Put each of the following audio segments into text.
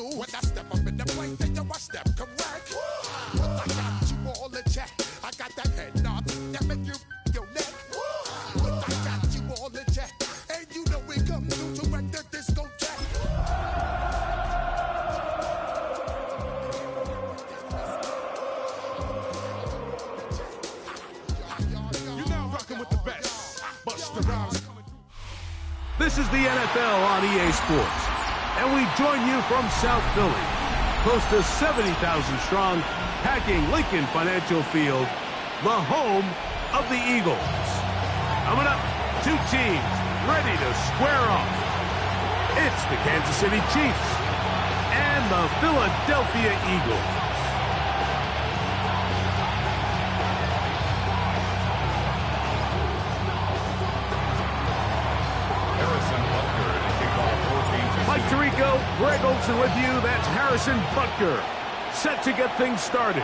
you. When I step up in the place, then yo, I step correct. But I got you all in check. I got that head nod that make you your neck. But I got you all in check. And you know we come through to wreck the discotheque. You're now rocking with the best. Busta Rhymes. This is the NFL on EA Sports, and we join you from South Philly, close to 70,000 strong, packing Lincoln Financial Field, the home of the Eagles. Coming up, two teams ready to square off. It's the Kansas City Chiefs and the Philadelphia Eagles. Mike Tirico, Greg Olsen with you. That's Harrison Butker, set to get things started.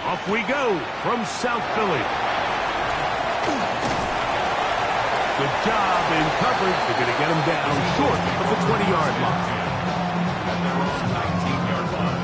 Off we go from South Philly. Good job in coverage. They're going to get him down short of the 20-yard line. At their own 19-yard line.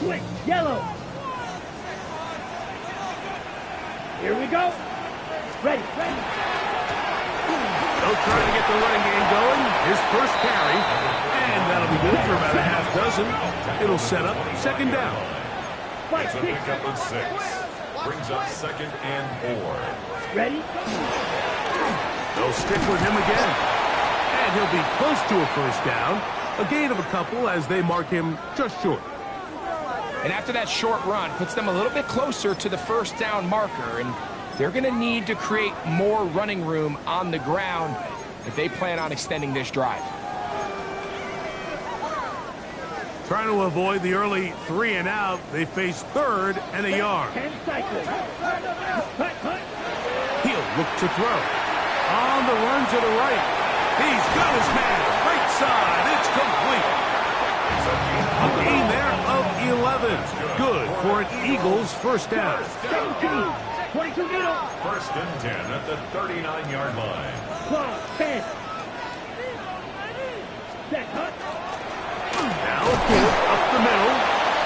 Quick, yellow. Here we go. Ready. They'll try to get the running game going. His first carry. And that'll be good for about a half dozen. It'll set up second down. It's a pickup of 6. Brings up 2nd and 4. Ready? They'll stick with him again. And he'll be close to a first down. A gain of a couple as they mark him just short. And after that short run, puts them a little bit closer to the first down marker. And they're going to need to create more running room on the ground if they plan on extending this drive. Trying to avoid the early 3 and out, they face 3rd and a yard. 10 cycles. He'll look to throw. On the run to the right. He's got his man. Right side. It's complete. A gain there of 11. Good for an Eagles first down. 17. 22 middle. 1st and 10 at the 39-yard line. 12, 10. Set, hut. Now fourth up the middle.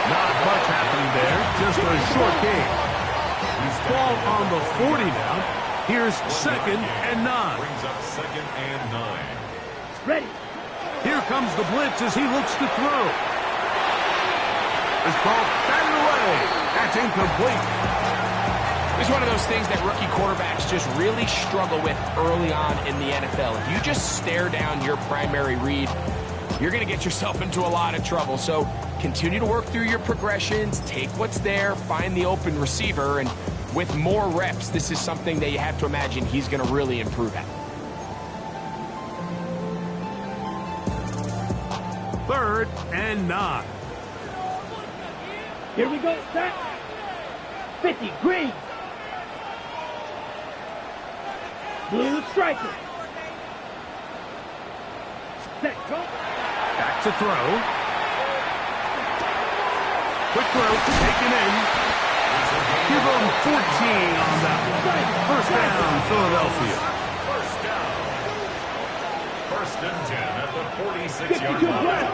Not much happening there. Just a short gain. He's ball on the 40 now. Here's 2nd and 9. Brings up 2nd and 9. Ready. Here comes the blitz as he looks to throw. This ball batted away. That's incomplete. It's one of those things that rookie quarterbacks just really struggle with early on in the NFL. If you just stare down your primary read, you're going to get yourself into a lot of trouble. So continue to work through your progressions, take what's there, find the open receiver, and with more reps, this is something that you have to imagine he's going to really improve at. 3rd and 9. Here we go, set. 50, green. Blue striker. Set, go. Back to throw. Quick throw, taken in. Give them 14 on that one. First down, Philadelphia. First down. 1st and 10 at the 46-yard line.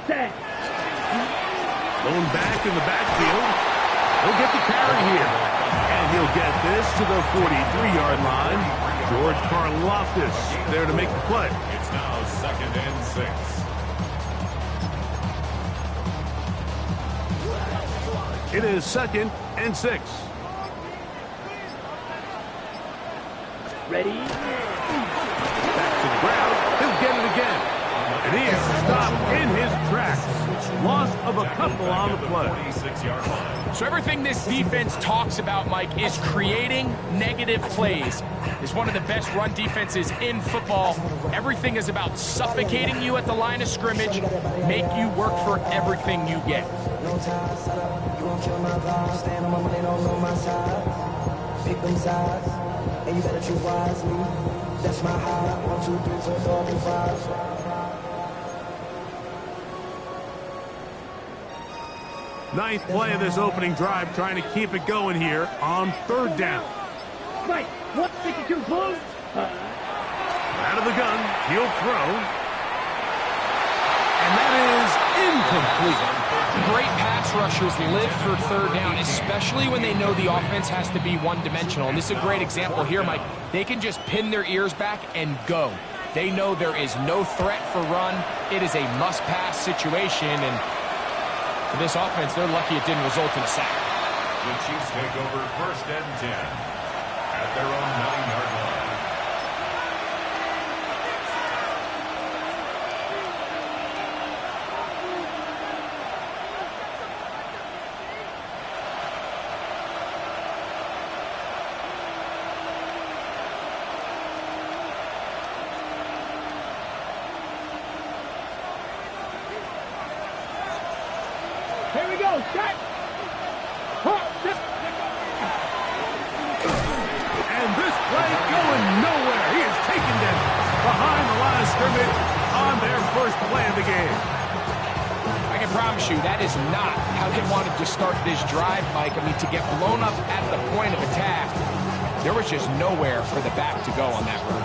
Set. Going back in the backfield. He'll get the carry here. And he'll get this to the 43-yard line. George Karlaftis there to make the play. It's now 2nd and 6. It is 2nd and 6. Ready. Back to the ground. He'll get it again. And he is stopped in his tracks. Loss of a couple on the play. 46-yard line. So everything this defense talks about, Mike, is creating negative plays. It's one of the best run defenses in football. Everything is about suffocating you at the line of scrimmage, make you work for everything you get. No time, set up. You gon' kill my vibe. Stand on my money, don't know my side. Pick them sides, and you better choose wisely. That's my high. 1, 2, 3, 4, 4, and 5. Ninth play of this opening drive, trying to keep it going here on third down. Right, 152 blue. Out of the gun, he'll throw. And that is incomplete. Great pass rushers live for third down, especially when they know the offense has to be one-dimensional. And this is a great example here, Mike. They can just pin their ears back and go. They know there is no threat for run. It is a must-pass situation, and for this offense, they're lucky it didn't result in a sack. The Chiefs take over 1st and 10 at their own 9-yard line. Here we go, set. And this play going nowhere. He is taken down behind the line of scrimmage on their first play of the game. I can promise you that is not how they wanted to start this drive, Mike. I mean, to get blown up at the point of attack, there was just nowhere for the back to go on that run.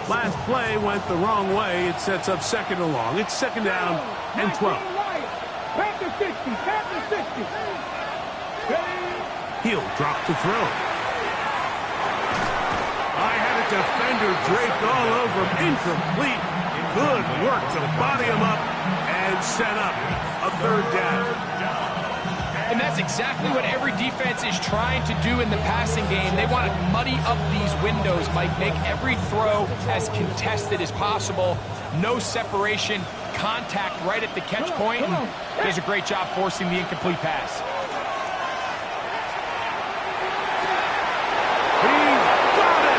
Last play went the wrong way. It sets up second and long. It's second down and 12. Panther 60, Panther 60. He'll drop to throw. I had a defender draped all over him. Incomplete. Good work to body him up and set up a third down. And that's exactly what every defense is trying to do in the passing game. They want to muddy up these windows, Mike, make every throw as contested as possible. No separation, contact right at the catch point, and he does a great job forcing the incomplete pass. He's got it!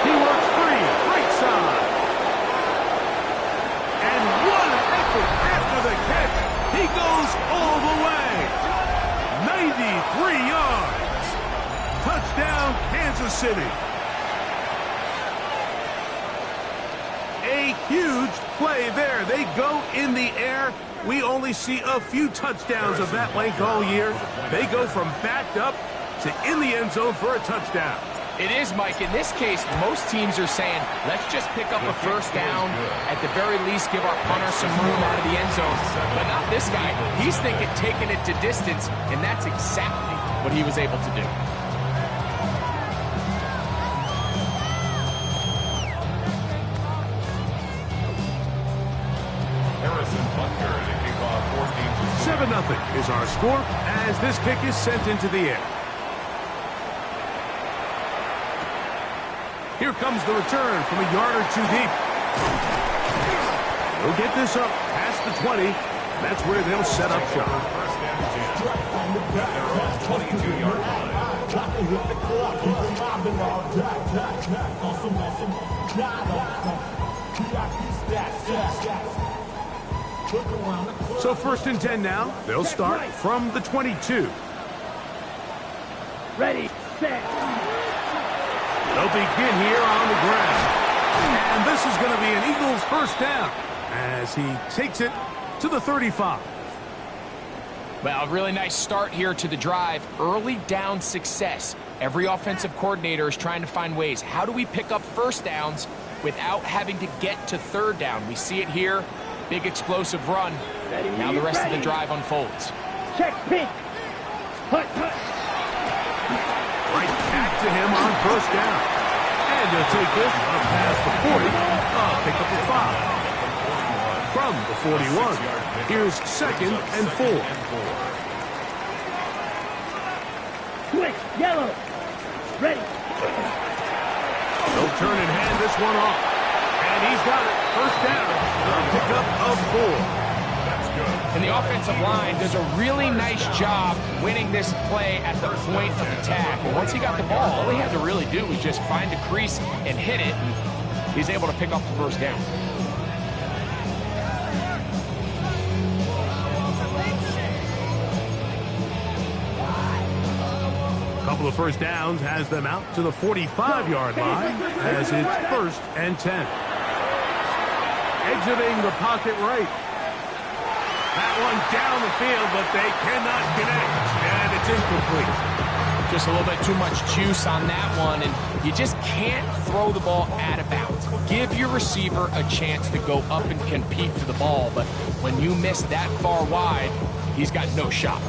He works free, right side. And what an effort after the catch. He goes all the way. 93 yards. Touchdown, Kansas City. A huge play there. They go in the air. We only see a few touchdowns of that length all year. They go from backed up to in the end zone for a touchdown. It is, Mike. In this case, most teams are saying, let's just pick up a first down. At the very least, give our punter some room out of the end zone. But not this guy. He's thinking taking it to distance, and that's exactly what he was able to do. Harrison Butker to kick off 7-0 is our score as this kick is sent into the air. Here comes the return from a yard or two deep. They'll get this up past the 20. That's where they'll set up shop. 1st and 10 at their own 22-yard line. So 1st and 10 now. They'll start from the 22. Ready, set. They'll begin here on the ground. And this is going to be an Eagles first down as he takes it to the 35. Well, a really nice start here to the drive. Early down success. Every offensive coordinator is trying to find ways. How do we pick up first downs without having to get to third down? We see it here. Big explosive run. Now the rest of the drive unfolds. Check pink. Hut, hut. Right back to him on first down. And he'll take this up past the 40. Pick up the 5. From the 41. Here's 2nd and 4. Switch, yellow. Ready, turn and hand this one off. And he's got it. First down. A pickup of 4. And the offensive line does a really nice job winning this play at the point of attack. And once he got the ball, all he had to really do was just find a crease and hit it. And he's able to pick up the first down. Couple of first downs has them out to the 45-yard line as it's 1st and 10. Exiting the pocket right. That one down the field, but they cannot connect, and it's incomplete. Just a little bit too much juice on that one, and you just can't throw the ball out of bounds. Give your receiver a chance to go up and compete for the ball, but when you miss that far wide, he's got no shot.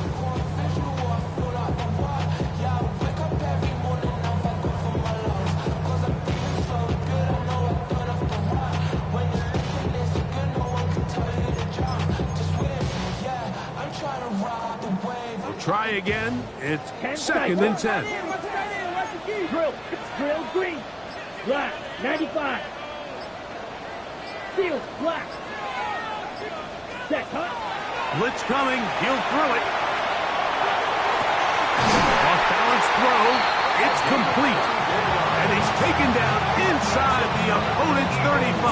Try again. It's 2nd and 10. Drill green. Black. 95. Field black. Set hut. Blitz coming. He'll throw it. Off balance throw. It's complete. And he's taken down inside the opponent's 35.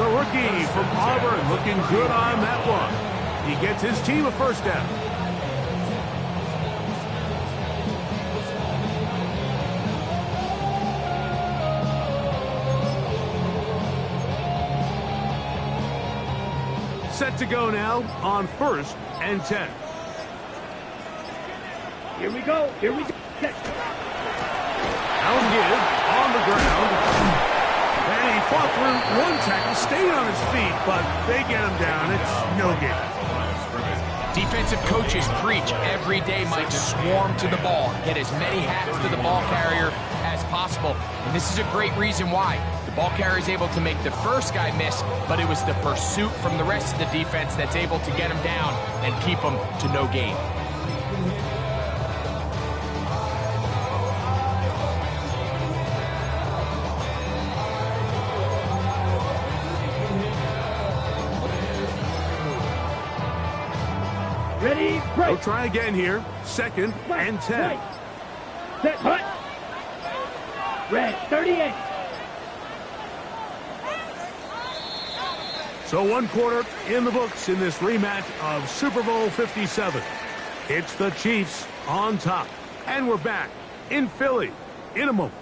The rookie from Auburn looking good on that one. He gets his team a first down. Set to go now on 1st and 10. Here we go. Here we go. Allen give on the ground. And he fought through one tackle, stayed on his feet, but they get him down. It's no gain. Defensive coaches preach every day, Mike, swarm to the ball. Get as many hats to the ball carrier as possible. And this is a great reason why. The ball carrier is able to make the first guy miss, but it was the pursuit from the rest of the defense that's able to get him down and keep him to no gain. Ready, break. They'll try again here. 2nd and 10. Right. Set hut. Red 38. So 1 quarter in the books in this rematch of Super Bowl 57. It's the Chiefs on top. And we're back in Philly in a moment.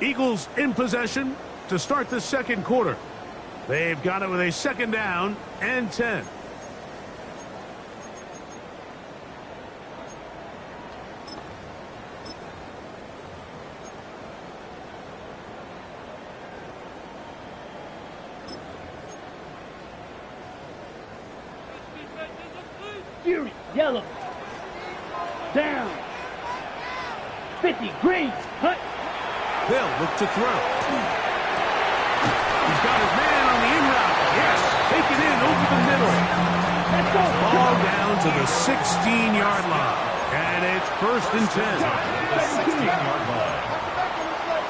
Eagles in possession to start the 2nd quarter. They've got it with a 2nd down and 10. Fury, yellow. Down. 50, green, hut. They'll look to throw. He's got his man on the in route. Yes, take it in over the middle. Let's go. Ball down to the 16-yard line. And it's 1st and 10. 16-yard line.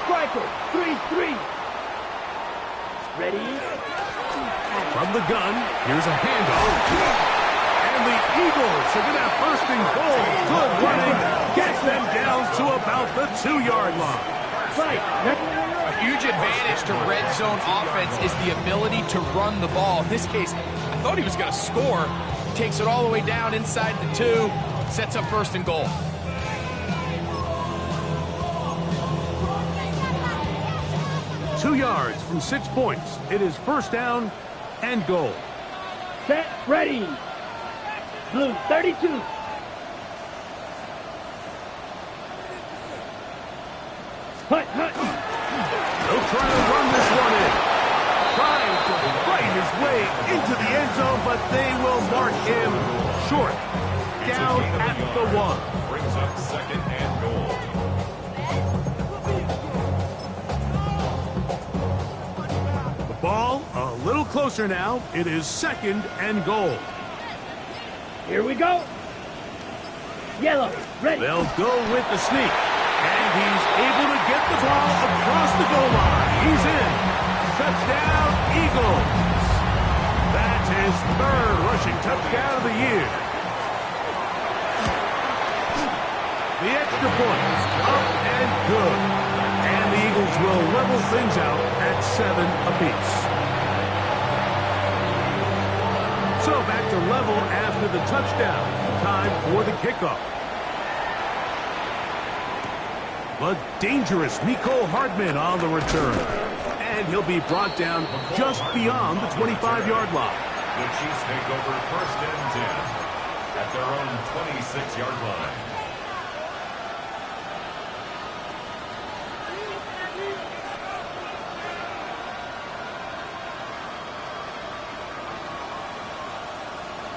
Striker, 3-3. Ready? From the gun, here's a handoff. And the Eagles are going to have 1st and goal. Good running. Gets them down to about the 2-yard line. Right. A huge advantage to red zone offense is the ability to run the ball. In this case, I thought he was going to score. Takes it all the way down inside the 2. Sets up 1st and goal. Two yards from 6 points. It is 1st down and goal. Set, ready. Blue, 32. Hut, hut. They'll try to run this one in. Trying to fight his way into the end zone, but they will mark him short. Down at the 1. Brings up 2nd and goal. The ball a little closer now. It is 2nd and goal. Here we go. Yellow, ready. They'll go with the sneak. And he's able to get the ball across the goal line. He's in. Touchdown, Eagles. That's his third rushing touchdown of the year. The extra point is up and good. And the Eagles will level things out at 7 apiece. So back to level after the touchdown. Time for the kickoff. But dangerous Mecole Hardman on the return. And he'll be brought down just beyond the 25-yard line. The Chiefs take over first and 10 at their own 26-yard line.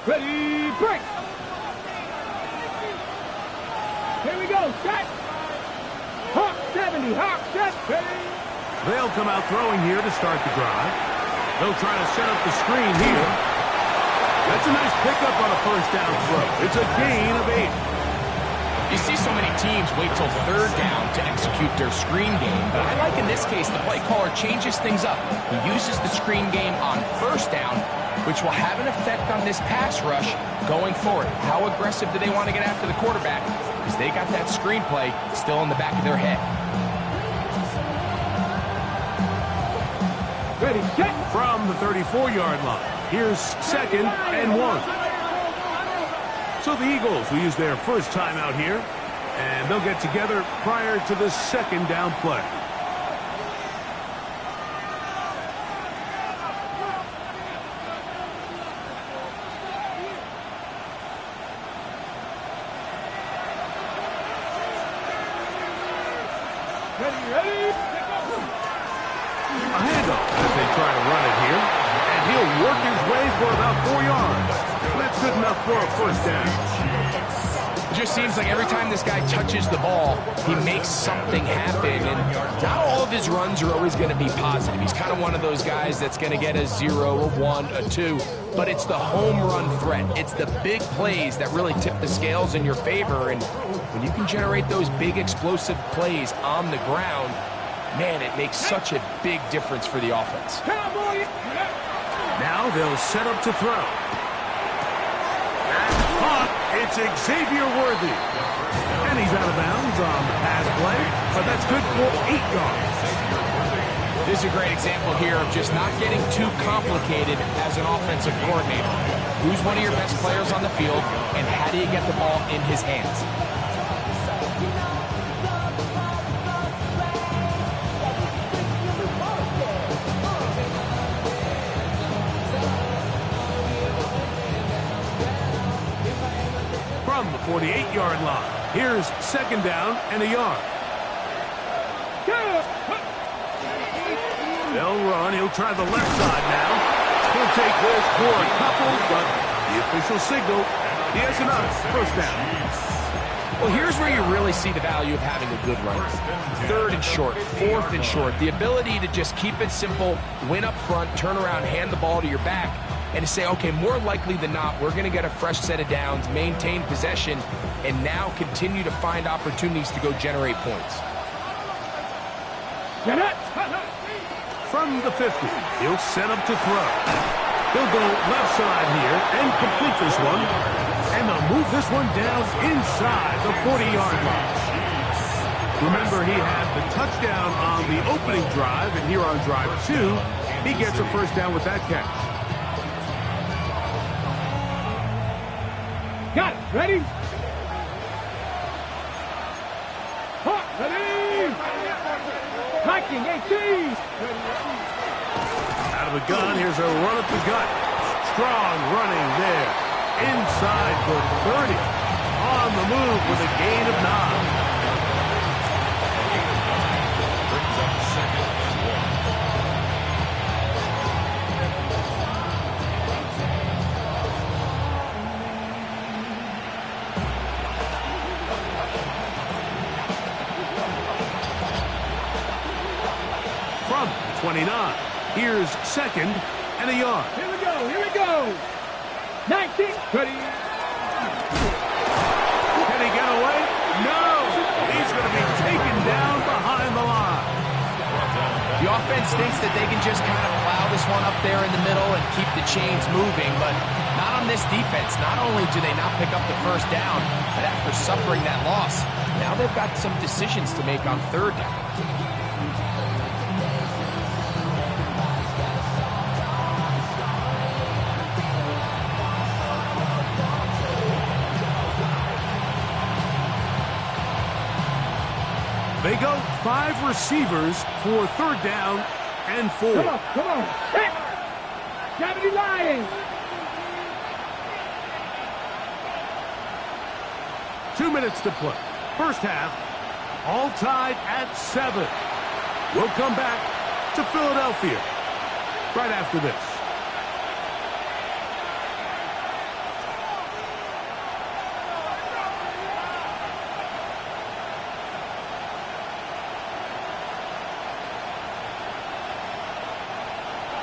Ready, break! Here we go, set! Hawk 70, Hawk 70! They'll come out throwing here to start the drive. They'll try to set up the screen here. That's a nice pickup on a first down throw. It's a gain of 8. You see so many teams wait till third down to execute their screen game, but I like in this case the play caller changes things up. He uses the screen game on first down, which will have an effect on this pass rush going forward. How aggressive do they want to get after the quarterback? Because they got that screen play still in the back of their head. Ready, set! From the 34-yard line, here's 2nd and 1. So the Eagles will use their first time out here, and they'll get together prior to the second down play. Ready! A handoff as they try to run it here, and he'll work his way for about 4 yards. That's good enough for a first down. It just seems like every time this guy touches the ball, he makes something happen, and not all of his runs are always going to be positive. He's kind of one of those guys that's going to get a 0, a 1, a 2, but it's the home run threat. It's the big plays that really tip the scales in your favor, and when you can generate those big explosive plays on the ground, man, it makes such a big difference for the offense. Now they'll set up to throw. And caught. It's Xavier Worthy. And he's out of bounds on the pass play, but that's good for 8 yards. This is a great example here of just not getting too complicated as an offensive coordinator. Who's one of your best players on the field, and how do you get the ball in his hands? From the 48-yard line, here's 2nd down and a yard. They'll run. He'll try the left side now. He'll take this for a couple, but the official signal, he has enough. First down. Well, here's where you really see the value of having a good runner. 3rd and short, 4th and short. The ability to just keep it simple, win up front, turn around, hand the ball to your back, and to say, okay, more likely than not, we're going to get a fresh set of downs, maintain possession, and now continue to find opportunities to go generate points. From the 50, he'll set up to throw. He'll go left side here and complete this one. And they'll move this one down inside the 40-yard line. Remember, he had the touchdown on the opening drive, and here on drive 2, he gets a first down with that catch. Got it. Ready? Hawk, ready? Hiking, 18. Out of the gun, here's a run up the gut. Strong running there. Inside the 30. On the move with a gain of 9. Brings up 2nd and 1. From 29, here's 2nd and a yard. Here we go. Here we go. 19. Ready? Can he get away? No! He's going to be taken offense thinks that they can just kind of plow this one up there in the middle and keep the chains moving, but not on this defense. Not only do they not pick up the first down, but after suffering that loss, now they've got some decisions to make on third down. They go 5 receivers for third down and 4. Come on. Hit! 70 Lions! 2 minutes to play. First half, all tied at 7. We'll come back to Philadelphia right after this.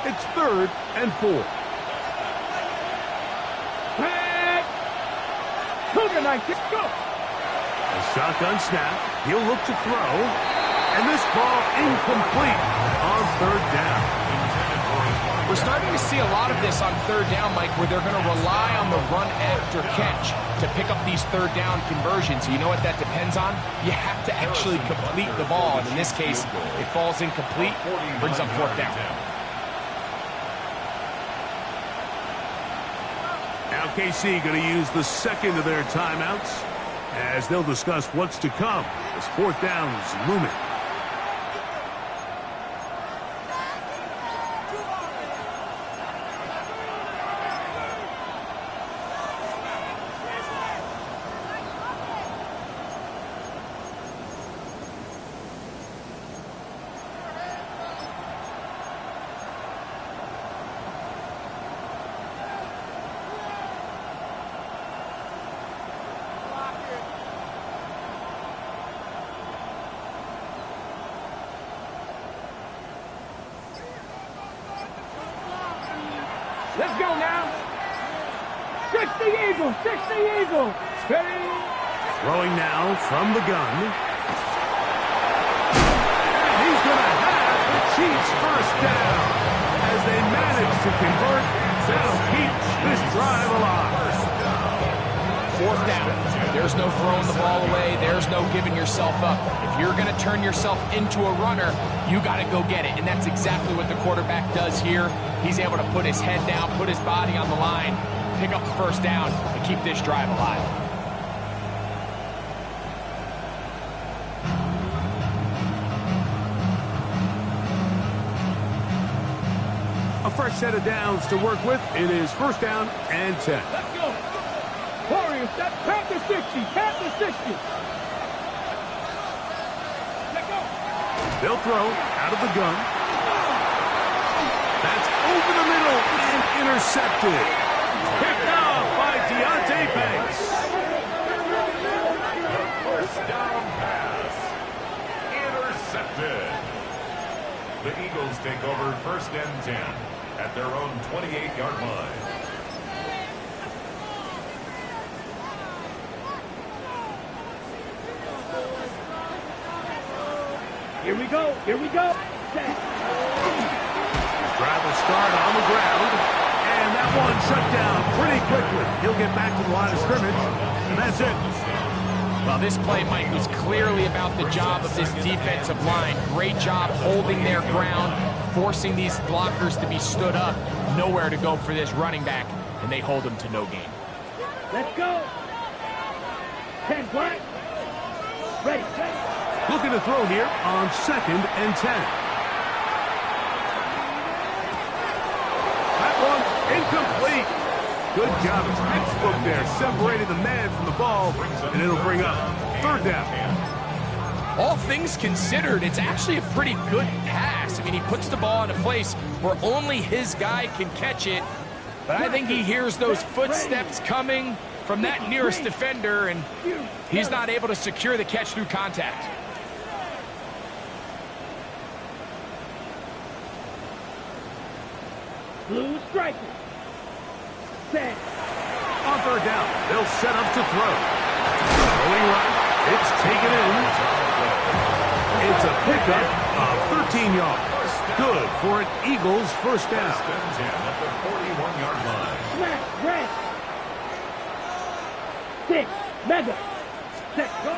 It's 3rd and 4. Back! Cougar like this, go! A shotgun snap. He'll look to throw. And this ball incomplete on third down. We're starting to see a lot of this on third down, Mike, where they're going to rely on the run after catch to pick up these third down conversions. You know what that depends on? You have to actually complete the ball. And in this case, it falls incomplete, brings up fourth down. Now KC going to use the second of their timeouts as they'll discuss what's to come as fourth down's looming. Let's go now. 60 Eagles, 60 Eagles. Steady. Throwing now from the gun. And he's going to have the Chiefs first down as they manage to convert. That'll keep this drive alive. Fourth down. There's no throwing the ball away. There's no giving yourself up. If you're going to turn yourself into a runner, you got to go get it. And that's exactly what the quarterback does here. He's able to put his head down, put his body on the line, pick up the first down, and keep this drive alive. A fresh set of downs to work with. It is first down and 10. Let's go. Warriors, that's Panther 60, Panther 60. Let's go. They'll throw out of the gun. That's over the middle and intercepted. Picked off by Deontay Banks. First down pass. Intercepted. The Eagles take over first and 10 at their own 28-yard line. Here we go. Drive will start on the ground. And that one shut down pretty quickly. He'll get back to the line of scrimmage. And that's it. Well, this play, Mike, was clearly about the job of this defensive line. Great job holding their ground, forcing these blockers to be stood up. Nowhere to go for this running back, and they hold him to no gain. Let's go. 10 black. Ready. Looking to throw here on second and 10. That one incomplete. Good job. It's textbook there, separating the man from the ball, and it'll bring up third down. All things considered, it's actually a pretty good pass. I mean, he puts the ball in a place where only his guy can catch it, but I think he hears those footsteps coming from that nearest defender, and he's not able to secure the catch through contact. Blue striker. Set. On third down, they'll set up to throw. Throwing right, it's taken in. It's a pickup of 14 yards. Good for an Eagles first down. First and 10 at the 41-yard line. Smash, red. 6, mega. 6, go.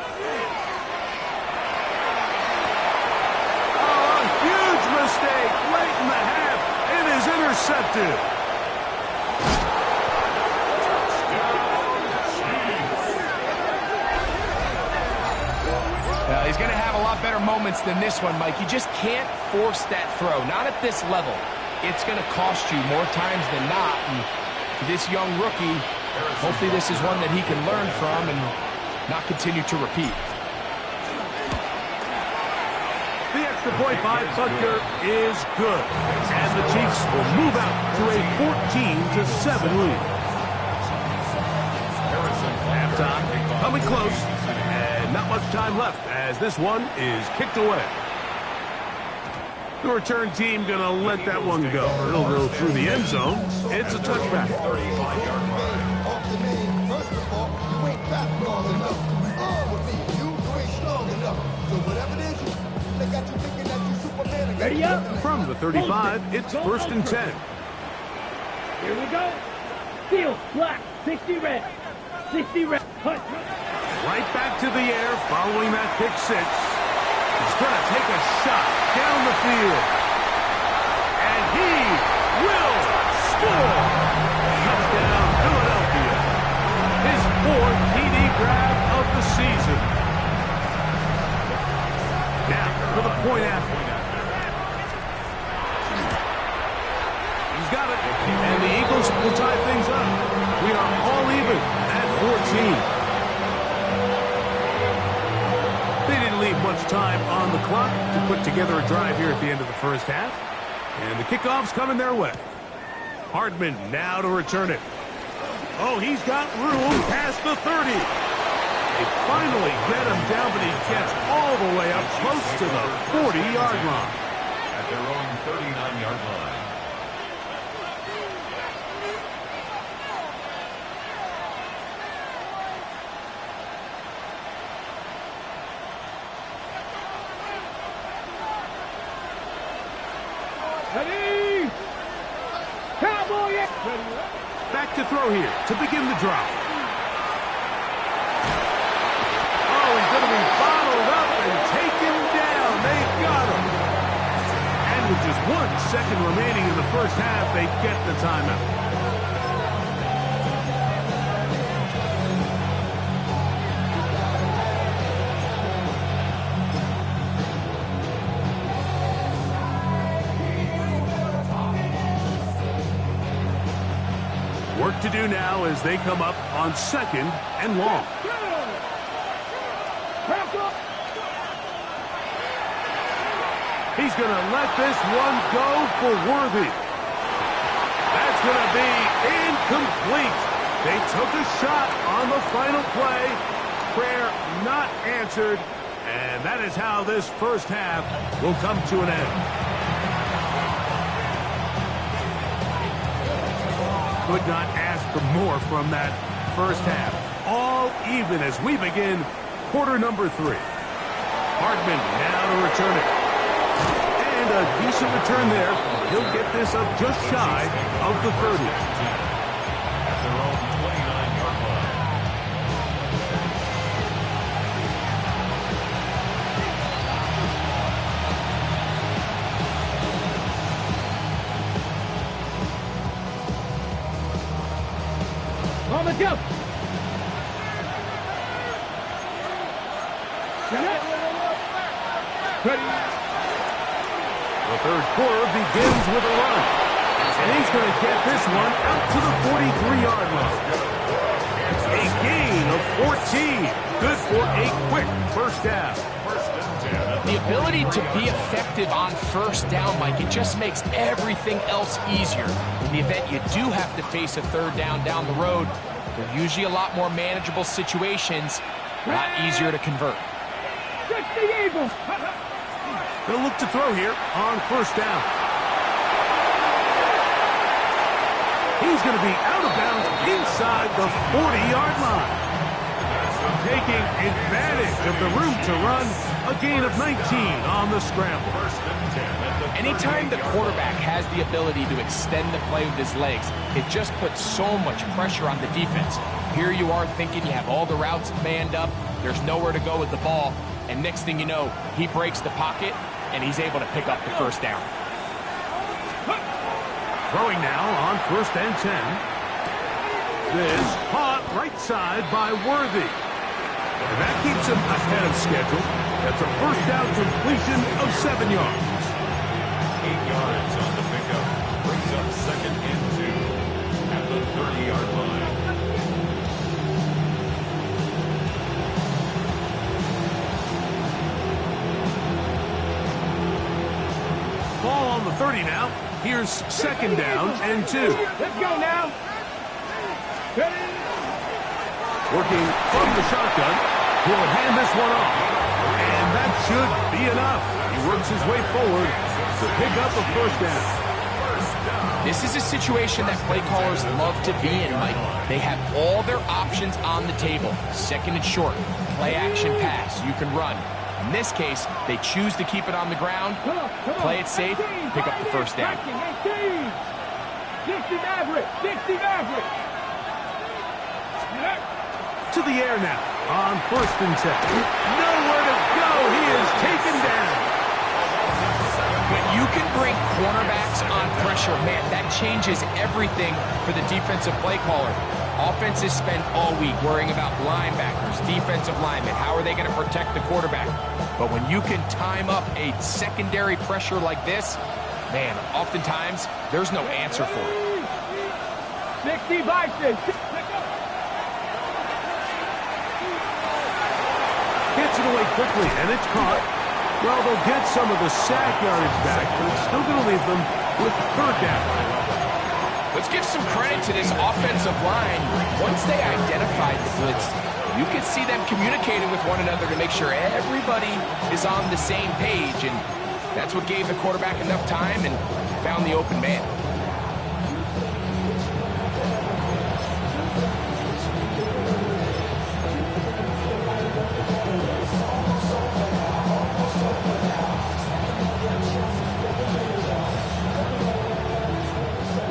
Oh, a huge mistake late in the half. It is intercepted. He's going to have a lot better moments than this one, Mike. You just can't force that throw. Not at this level. It's going to cost you more times than not. And for this young rookie, hopefully this is one that he can learn from and not continue to repeat. The extra point by Butker is good. And the Chiefs will move out to a 14-7 lead. Halftime coming close. And not much time left as this one is kicked away. The return team going to let that one go. It'll go through the end zone. It's a touchback. Ready up. From the 35, it's first and 10. Here we go. Field, black, 60 red. 60 red. Punch. Right back to the air following that pick six. He's going to take a shot down the field. And he will score. Touchdown, Philadelphia. His fourth TD grab of the season. Now for the point after. He's got it. And the Eagles will tie things up. We are all even at 14. They didn't leave much time on the clock to put together a drive here at the end of the first half. And the kickoff's coming their way. Hardman now to return it. Oh, he's got room past the 30. They finally get him down, but he gets all the way up close to the 40-yard line. At their own 39-yard line. Ready! Cowboy! Back to throw here to begin the drive. Oh, he's going to be bottled up and taken down. They've got him. And with just 1 second remaining in the first half, they get the timeout. Work to do now as they come up on second and long. He's going to let this one go for Worthy. That's going to be incomplete. They took a shot on the final play. Prayer not answered. And that is how this first half will come to an end. Could not ask for more from that first half. All even as we begin quarter number 3. Hardman now to return it. And a decent return there. He'll get this up just shy of the 30. At their own 29-yard line. On the jump. Ready. The third quarter begins with a run. And he's going to get this one out to the 43-yard line. A gain of 14. Good for a quick first down. The ability to be effective on first down, Mike, it just makes everything else easier. In the event you do have to face a third down the road, they're usually a lot more manageable situations, a lot easier to convert. Touch the Eagles. They'll look to throw here on first down. He's going to be out of bounds inside the 40-yard line. Taking advantage of the room to run. A gain of 19 on the scramble. Anytime the quarterback has the ability to extend the play with his legs, it just puts so much pressure on the defense. Here you are thinking you have all the routes manned up, there's nowhere to go with the ball, and next thing you know, he breaks the pocket, and he's able to pick up the first down. Throwing now on 1st and 10. This caught right side by Worthy. And that keeps him ahead of schedule. That's a first down completion of 7 yards. 8 yards on the pickup. Brings up 2nd and 2 at the 30-yard line. Ball on the 30 now. Here's 2nd down and 2. Let's go now. Ready? Working from the shotgun. He'll hand this one off. And that should be enough. He works his way forward to pick up a first down. This is a situation that play callers love to be in, Mike. They have all their options on the table. 2nd and short, play action pass, you can run. In this case, they choose to keep it on the ground, play it safe, pick up the first down. 60 Maverick, 60 Maverick. To the air now on 1st and 10. Nowhere to go. He is taken down. When you can bring cornerbacks on pressure, man, that changes everything for the defensive play caller. Offenses spend all week worrying about linebackers, defensive linemen. How are they going to protect the quarterback? But when you can time up a secondary pressure like this, man, oftentimes there's no answer for it. 60 Bison. Gets it away quickly, and it's caught. Well, they'll get some of the sack yardage back, but it's still going to leave them with 3rd down. Let's give some credit to this offensive line. Once they identified the blitz, you can see them communicating with one another to make sure everybody is on the same page, and that's what gave the quarterback enough time and found the open man.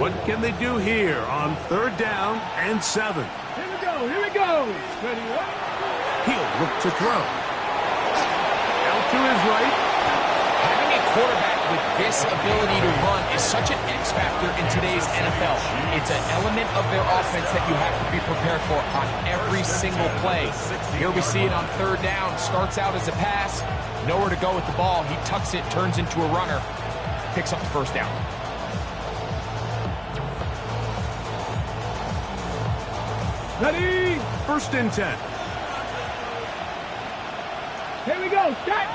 What can they do here on 3rd down and 7? Here we go, here we go. Ready, up. He'll look to throw. Out to his right. Having a quarterback with this ability to run is such an X factor in today's NFL. It's an element of their offense that you have to be prepared for on every single play. Here we see it on 3rd down. Starts out as a pass. Nowhere to go with the ball. He tucks it, turns into a runner. Picks up the first down. Ready? 1st and 10. Here we go. Start.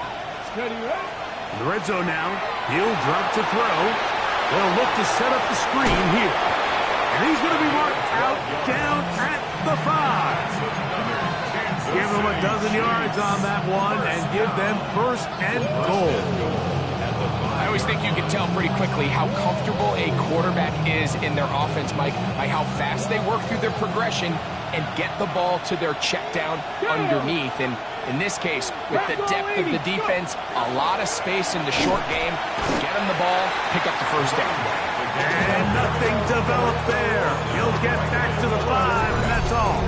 Ready, right? In the red zone now. He'll drop to throw. They'll look to set up the screen here. And he's going to be marked out down at the 5. Give them a dozen yards on that one and give them 1st and goal. I always think you can tell pretty quickly how comfortable a quarterback is in their offense, Mike, by how fast they work through their progression and get the ball to their check down underneath. And in this case, with the depth of the defense, a lot of space in the short game, get him the ball, pick up the first down. And nothing developed there. He'll get back to the 5, and that's all.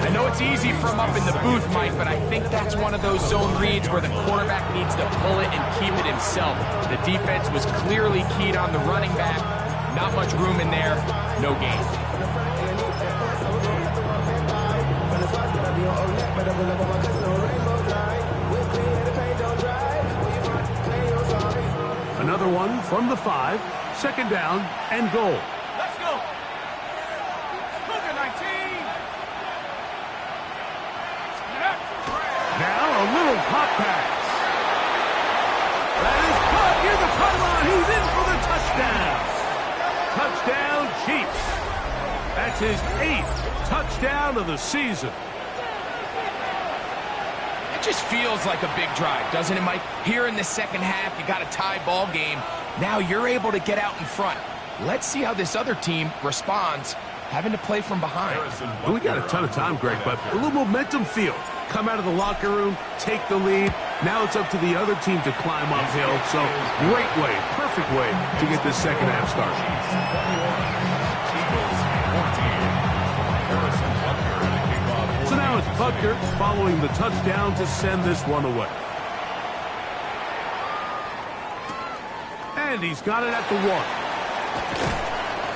I know it's easy from up in the booth, Mike, but I think that's one of those zone reads where the quarterback needs to pull it and keep it himself. The defense was clearly keyed on the running back. Not much room in there. No gain. Another one from the 5. 2nd down and goal. Let's go. Cougar 19. Now a little pop pass. That is caught near the pylon. He's in for the touchdown. Touchdown Chiefs. That's his 8th touchdown of the season. It just feels like a big drive, doesn't it, Mike? Here in the second half, you got a tie ball game. Now you're able to get out in front. Let's see how this other team responds, having to play from behind. We got a ton of time, Greg, but a little momentum feel come out of the locker room, take the lead. Now it's up to the other team to climb uphill. So great way, perfect way to get this second half started. So now it's Butker following the touchdown to send this one away. And he's got it at the 1.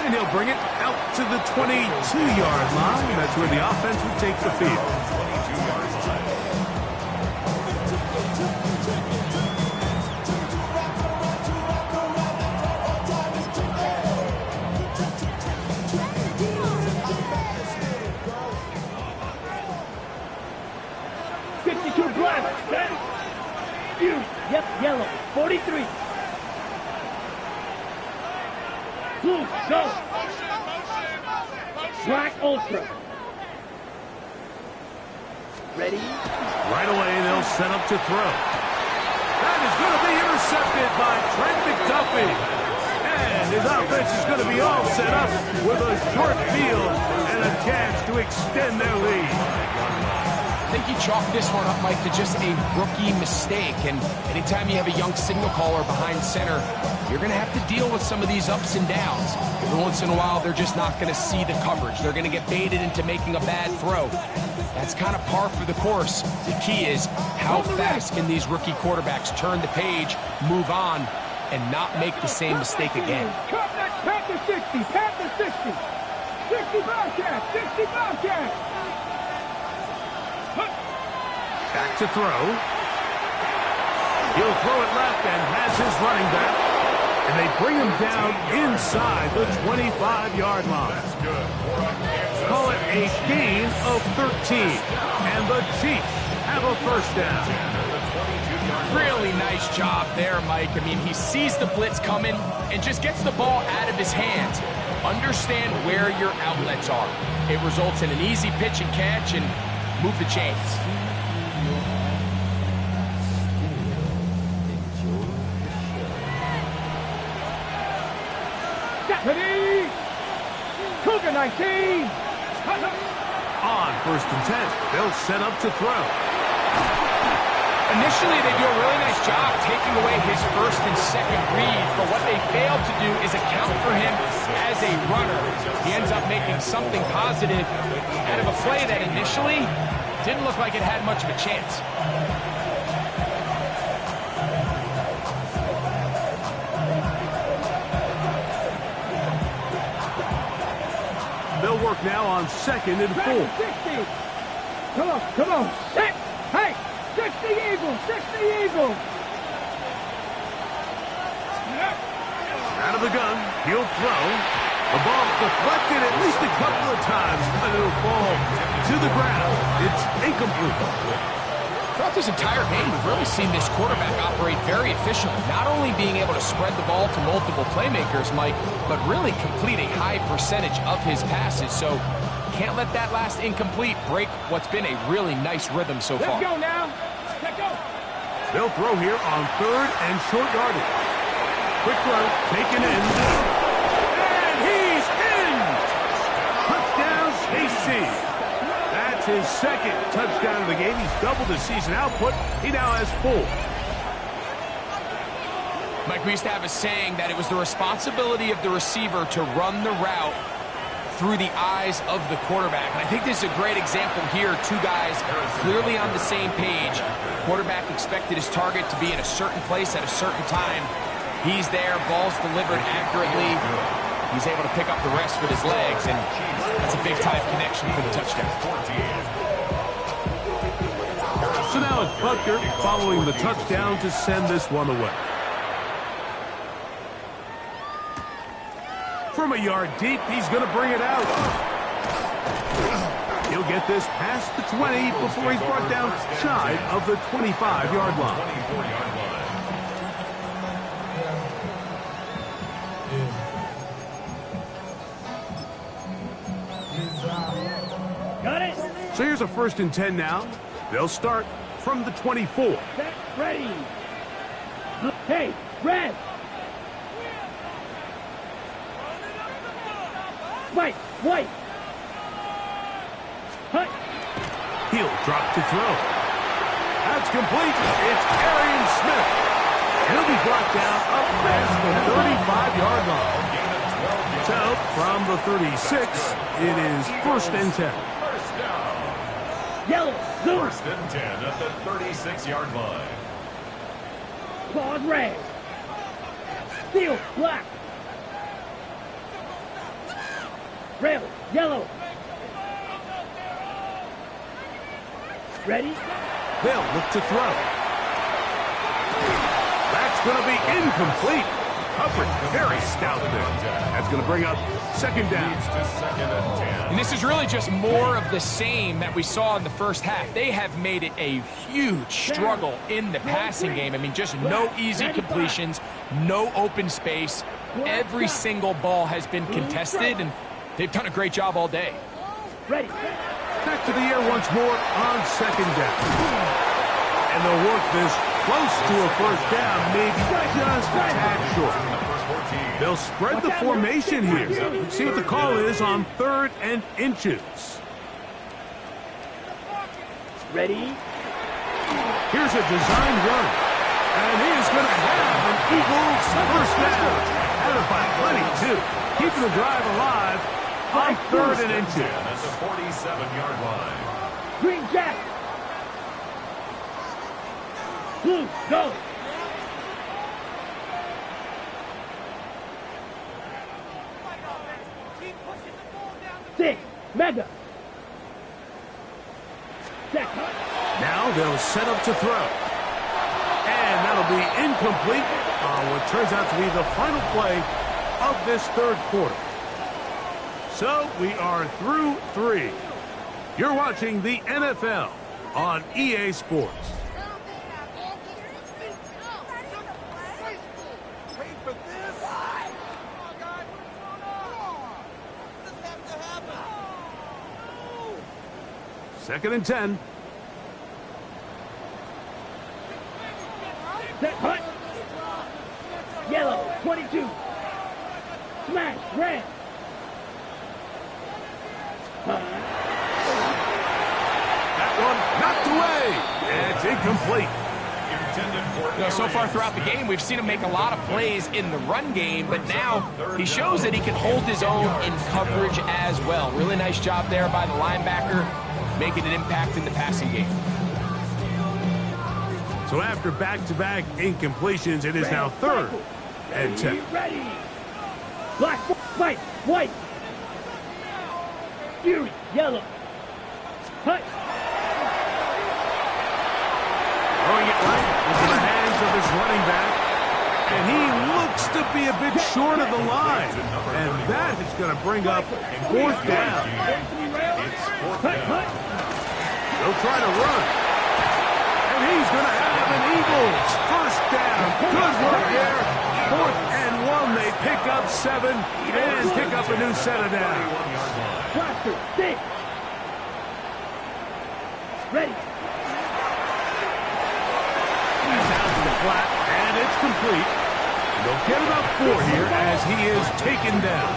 And he'll bring it out to the 22-yard line. That's where the offense will take the field. 22-yard line. Yep, yellow. 43. Blue, go. Black Ultra. Ready? Right away, they'll set up to throw. That is going to be intercepted by Trent McDuffie. And his offense is going to be all set up with a short field and a chance to extend their lead. I think you chalk this one up, Mike, to just a rookie mistake. And anytime you have a young signal caller behind center, you're going to have to deal with some of these ups and downs. Every once in a while, they're just not going to see the coverage. They're going to get baited into making a bad throw. That's kind of par for the course. The key is how fast can these rookie quarterbacks turn the page, move on, and not make the same mistake again. Pat the 60, pat the 60. 60 Bobcat, 60 Bobcat. Back to throw. He'll throw it left and has his running back. And they bring him down inside the 25-yard line. That's good. Call it a gain of 13. And the Chiefs have a first down. Really nice job there, Mike. I mean, he sees the blitz coming and just gets the ball out of his hands. Understand where your outlets are. It results in an easy pitch and catch and move the chains. Ready? Cougar 19. On first and 10, they'll set up to throw. Initially, they do a really nice job taking away his first and second read, but what they failed to do is account for him as a runner. He ends up making something positive out of a play that initially didn't look like it had much of a chance. They'll work now on second and 4. 60. Come on. Set. Hey, 60 Eagles, 60 Eagles. Out of the gun, he'll throw. The ball deflected at least a couple of times, but it'll fall to the ground. It's incomplete. Throughout this entire game, we've really seen this quarterback operate very efficiently, not only being able to spread the ball to multiple playmakers, Mike, but really complete a high percentage of his passes. So can't let that last incomplete break what's been a really nice rhythm so far. Let's go now. Let's go. They'll throw here on third and short yardage. Quick throw, taken in. And he's in! Touchdown, KC. That's his second touchdown of the game. He's doubled his season output. He now has 4. Mike, we used to have a saying that it was the responsibility of the receiver to run the route through the eyes of the quarterback. And I think this is a great example here. Two guys clearly on the same page. Quarterback expected his target to be in a certain place at a certain time. He's there, ball's delivered accurately. He's able to pick up the rest with his legs, and that's a big-time connection for the touchdown. So now it's Butker following the touchdown to send this one away. From a yard deep, he's going to bring it out. He'll get this past the 20 before he's brought down shy of the 25-yard line. Got it. So here's a first and 10 now. They'll start from the 24. Set. Ready. Hey, red. White. Hut. He'll drop to throw. That's complete. It's Arian Smith. He'll be brought down up past the 35-yard line. So, from the 36, it is 1st and 10. First down. Yellow, blue. 1st and 10 at the 36-yard line. Claws red. Steel, black. Rail, yellow. Ready? They'll look to throw. That's going to be incomplete. Coverage very stout there. That's going to bring up 2nd down. Leads to 2nd and 10. And this is really just more of the same that we saw in the first half. They have made it a huge struggle in the passing game. I mean, just no easy completions, no open space. Every single ball has been contested, and they've done a great job all day. Ready. Back to the air once more on 2nd down. And they'll work this close to a 1st down, maybe just a tad short. They'll spread the formation here. See what the call is on 3rd and inches. Ready. Here's a design run. And he is going to have an Eagles 1st down. Had it by plenty, too. Keeping the drive alive on 3rd and inches. At the 47-yard line. Green Jack. Blue, go. Six, mega. Set. Now they'll set up to throw. And that'll be incomplete on what turns out to be the final play of this 3rd quarter. So we are through 3. You're watching the NFL on EA Sports. Second and 10. Set, hut. Yellow, 22. Smash, red. That one knocked away. And it's incomplete. So far throughout the game, we've seen him make a lot of plays in the run game, but now he shows that he can hold his own in coverage as well. Really nice job there by the linebacker, making an impact in the passing game. So after back-to-back incompletions, it is now 3rd and 10. Ready. Black, white, white. Fury, yellow. Hut. Throwing it right into the hands of his running back. And he looks to be a bit short of the line. And that is going to bring up 4th down. They'll try to run. And he's going to have an Eagles 1st down. Good work there. 4th and 1. They pick up 7 and pick up a new set of downs. Blaster, 6. Ready. Down to the flat, and it's complete. They'll get about 4 here as he is taken down.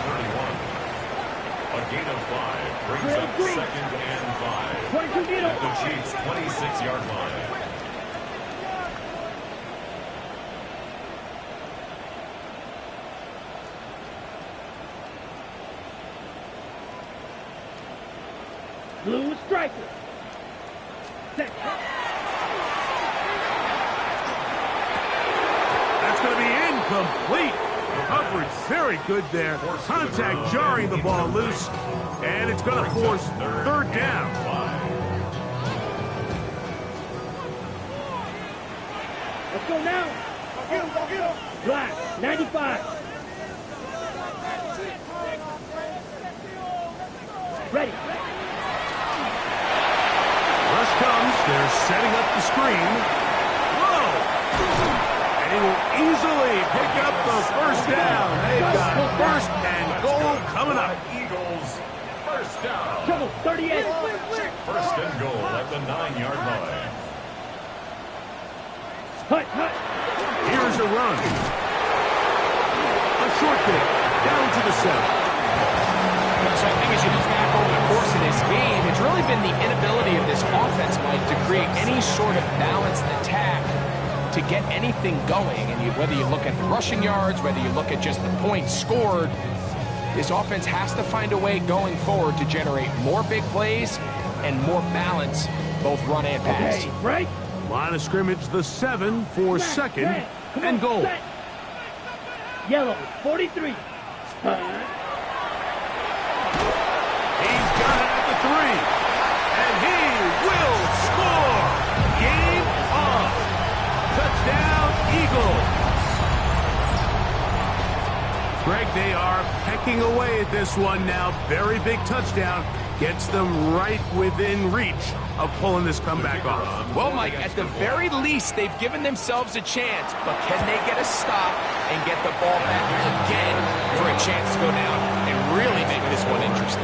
A gain of 5 brings up 2nd and 5. 22 At the Chiefs' 26-yard line. Blue striker. Set. That's going to be incomplete. Coverage very good there. Contact jarring the ball loose. And it's going to force 3rd down. Let's go now. Black, 95. Ready. Rush comes. They're setting up the screen. Whoa! And he will easily pick up the 1st down. They've got 1st and goal coming up. Eagles 1st down. Trouble, 38. 1st and goal at the 9-yard line. Hut, hut. Here's a run. A short kick down to the 7. So I think as you look back over the course of this game, it's really been the inability of this offense, Mike, to create any sort of balanced attack to get anything going. And whether you look at the rushing yards, whether you look at just the points scored, this offense has to find a way going forward to generate more big plays and more balance, both run and pass. Okay, break. Line of scrimmage, the 7 for second and goal. Set. Yellow, 43. He's got it at the 3, and he will score. Game on. Touchdown, Eagles. Greg, they are pecking away at this one now. Very big touchdown. Gets them right within reach of pulling this comeback off. Well, Mike, at the very least, they've given themselves a chance, but can they get a stop and get the ball back again for a chance to go down and really make this one interesting?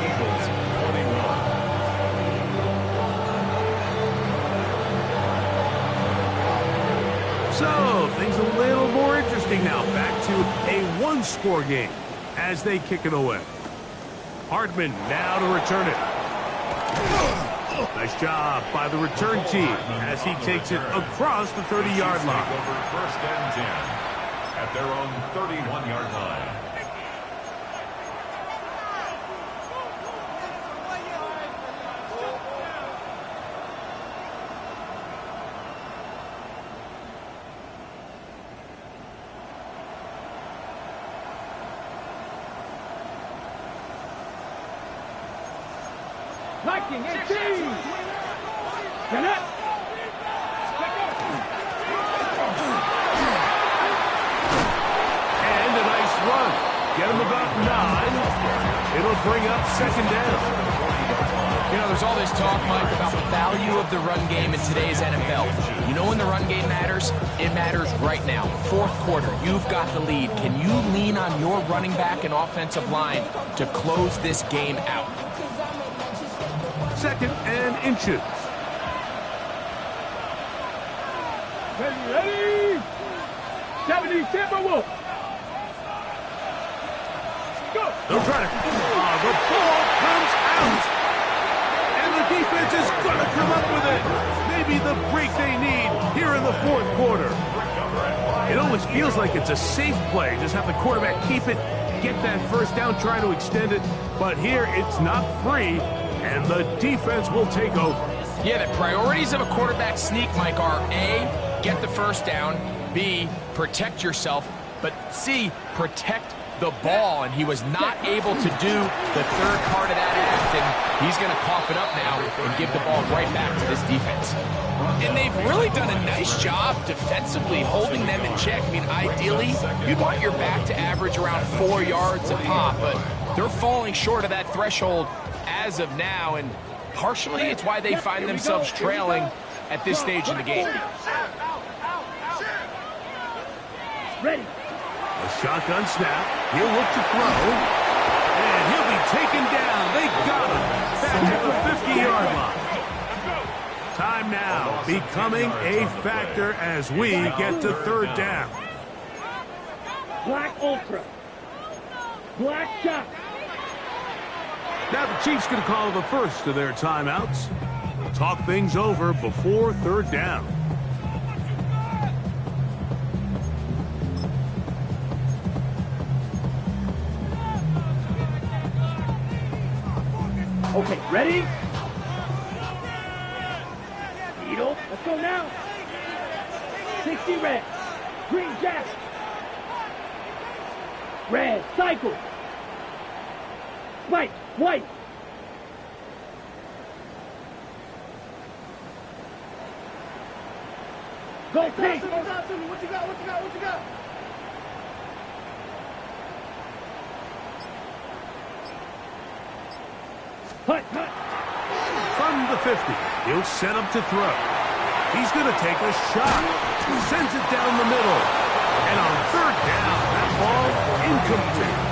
Eagles 21. So, things a little more interesting now. Back to a one-score game as they kick it away. Hardman now to return it. Nice job by the return team as he takes it across the 30-yard line. Over first and 10 at their own 31-yard line. Locking 18. Get up. And a nice run. Get him about 9. It'll bring up second down. You know, there's all this talk, Mike, about the value of the run game in today's NFL. You know when the run game matters? It matters right now. Fourth quarter, you've got the lead. Can you lean on your running back and offensive line to close this game out? Second and inches. Ready? 70 Timberwolves. Go. They'll try to... the ball comes out. And the defense is going to come up with it. Maybe the break they need here in the fourth quarter. It almost feels like it's a safe play. Just have the quarterback keep it, get that first down, try to extend it. But here it's not free, and the defense will take over. Yeah, the priorities of a quarterback sneak, Mike, are A, get the first down, B, protect yourself, but C, protect the ball, and he was not able to do the third part of that act, and he's going to cough it up now and give the ball right back to this defense. And they've really done a nice job defensively holding them in check. I mean, ideally, you'd want your back to average around 4 yards a pop, but they're falling short of that threshold as of now, and partially it's why they find themselves trailing at this stage in the game. Ready. A shotgun snap. He'll look to throw. And he'll be taken down. They got him. Back at the 50-yard line. Time now becoming a factor as we get to third down. Black Ultra. Black Shot. Now the Chiefs going to call the first of their timeouts. Talk things over before third down. Okay, ready? Needle. Let's go now. 60 red. Green jack. Red. Cycle. Spike. White. Go pink. What you got? What you got? What you got? Hut, hut. From the 50, he'll set up to throw. He's going to take a shot. Sends it down the middle. And on third down, that ball incomplete.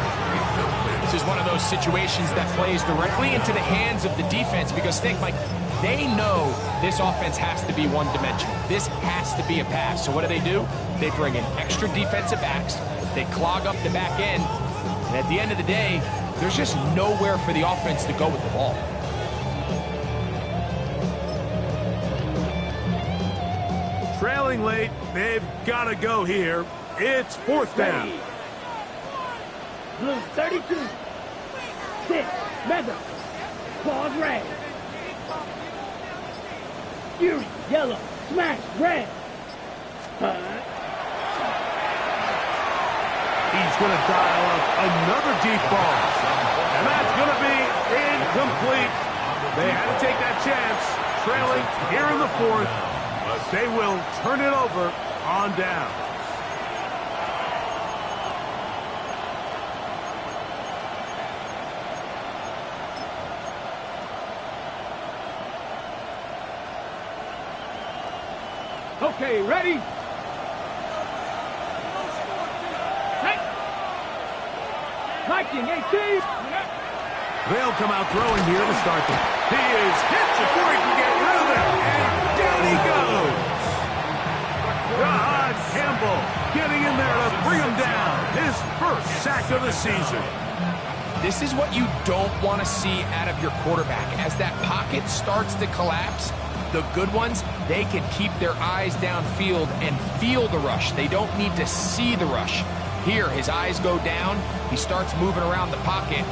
This is one of those situations that plays directly into the hands of the defense because, think, Mike, they know this offense has to be one-dimensional. This has to be a pass. So what do? They bring in extra defensive backs. They clog up the back end. And at the end of the day, there's just nowhere for the offense to go with the ball. Trailing late, they've got to go here. It's fourth down. Blue 32. 6. Mega. Claws red. Fury yellow. Smash red. He's going to dial up another deep ball. And that's going to be incomplete. They had to take that chance. Trailing here in the fourth. But they will turn it over on down. Okay, ready? Hey! Viking 18! They'll come out throwing here to start them. He is hit before he can get rid of it. And down he goes. God, Campbell getting in there to bring him down. His first sack of the season. This is what you don't want to see out of your quarterback. As that pocket starts to collapse, the good ones, they can keep their eyes downfield and feel the rush. They don't need to see the rush. Here, his eyes go down. He starts moving around the pocket.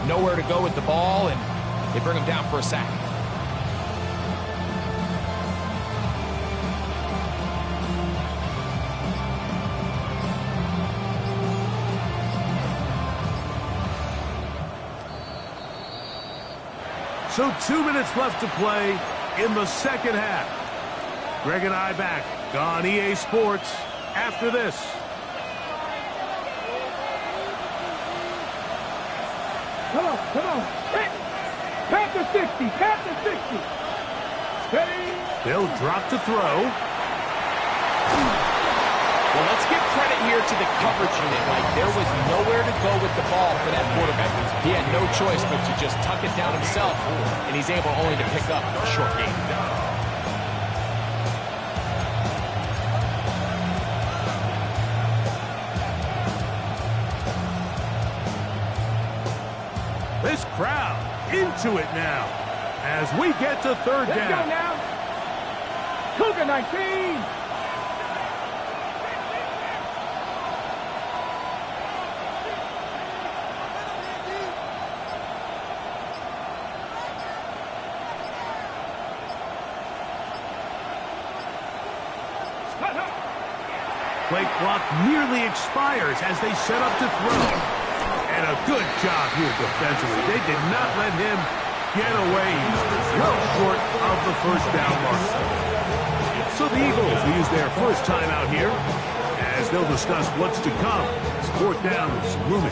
Nowhere to go with the ball, and they bring him down for a sack. So 2 minutes left to play in the second half. Greg and I back on EA Sports after this. Come on, come on. Hit! Panther 60, Panther 60. Steady. They'll drop to throw. Well, let's give credit here to the coverage unit. Like, there was nowhere to go with the ball for that quarterback. He had no choice but to just tuck it down himself, and he's able only to pick up a short gain. This crowd into it now as we get to third down. Let's go now. Cougar 19. Play clock nearly expires as they set up to throw. And a good job here defensively. They did not let him get away. He's well short of the first down mark. So the Eagles will use their first time out here as they'll discuss what's to come. It's fourth down is looming.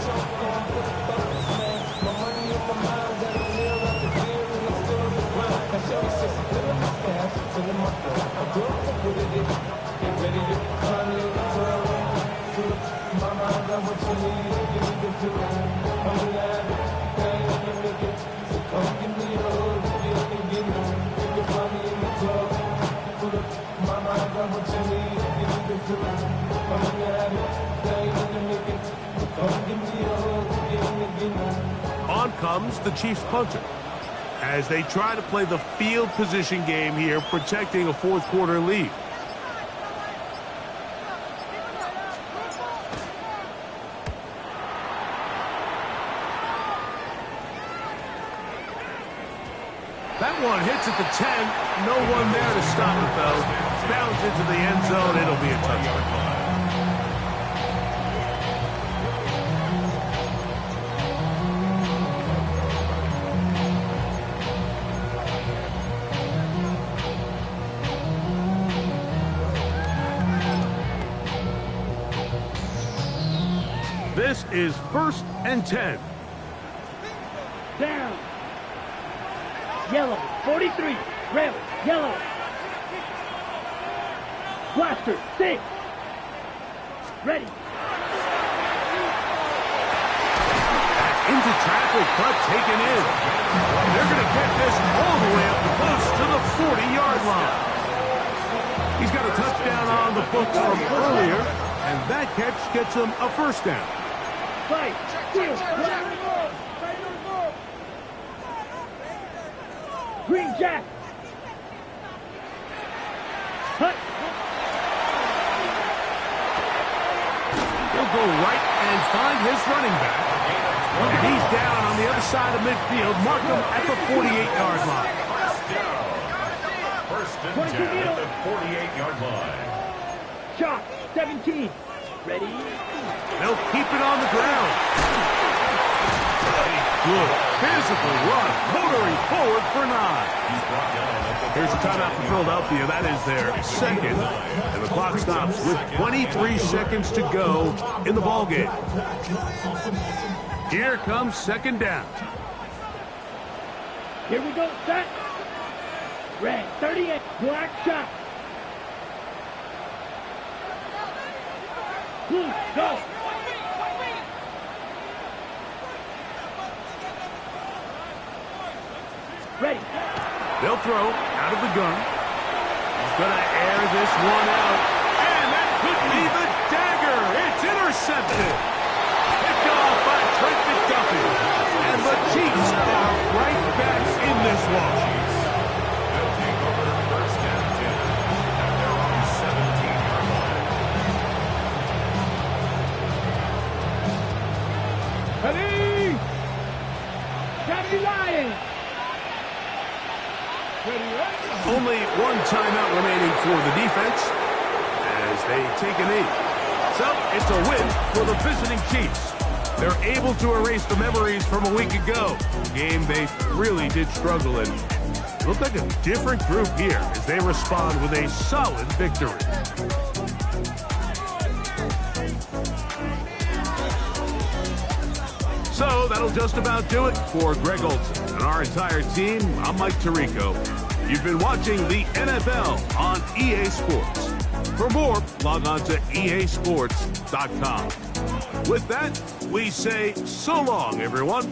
On comes the Chiefs punter as they try to play the field position game here, protecting a fourth quarter lead. That one hits at the 10. No one there to stop it, though. Bounds into the end zone. It'll be a touchdown. This is 1st and 10. Down. Yellow, 43. Red, yellow. Blaster, 6. Ready. Into traffic, but taken in. They're going to get this all the way up close to the 40-yard line. He's got a touchdown on the books from earlier, and that catch gets him a first down. Fight. Steal. Right on the ball. Right on the ball. Green Jack. Hut. He'll go right and find his running back. And he's down on the other side of midfield. Mark him at the 48-yard line. First and 10 at the 48-yard line. Shot. 17. Ready? They'll keep it on the ground. A good physical run, motoring forward for 9. Here's a timeout for Philadelphia. That is their second. And the clock stops with 23 seconds to go in the ballgame. Here comes second down. Here we go. Set. Red. 38. Black shot. Blue. Go. Ready. They'll throw out of the gun. He's going to air this one out. And that could be the dagger. It's intercepted. Picked off by Trent McDuffie. And the Chiefs are right back in this one. They'll take over first and 10 at their own 17-yard line. Ready. Johnny Lions. Only one timeout remaining for the defense as they take a knee. So it's a win for the visiting Chiefs. They're able to erase the memories from a week ago. A game they really did struggle in. Looked like a different group here as they respond with a solid victory. So that'll just about do it for Greg Olsen and our entire team. I'm Mike Tirico. You've been watching the NFL on EA Sports. For more, log on to easports.com. With that, we say so long, everyone.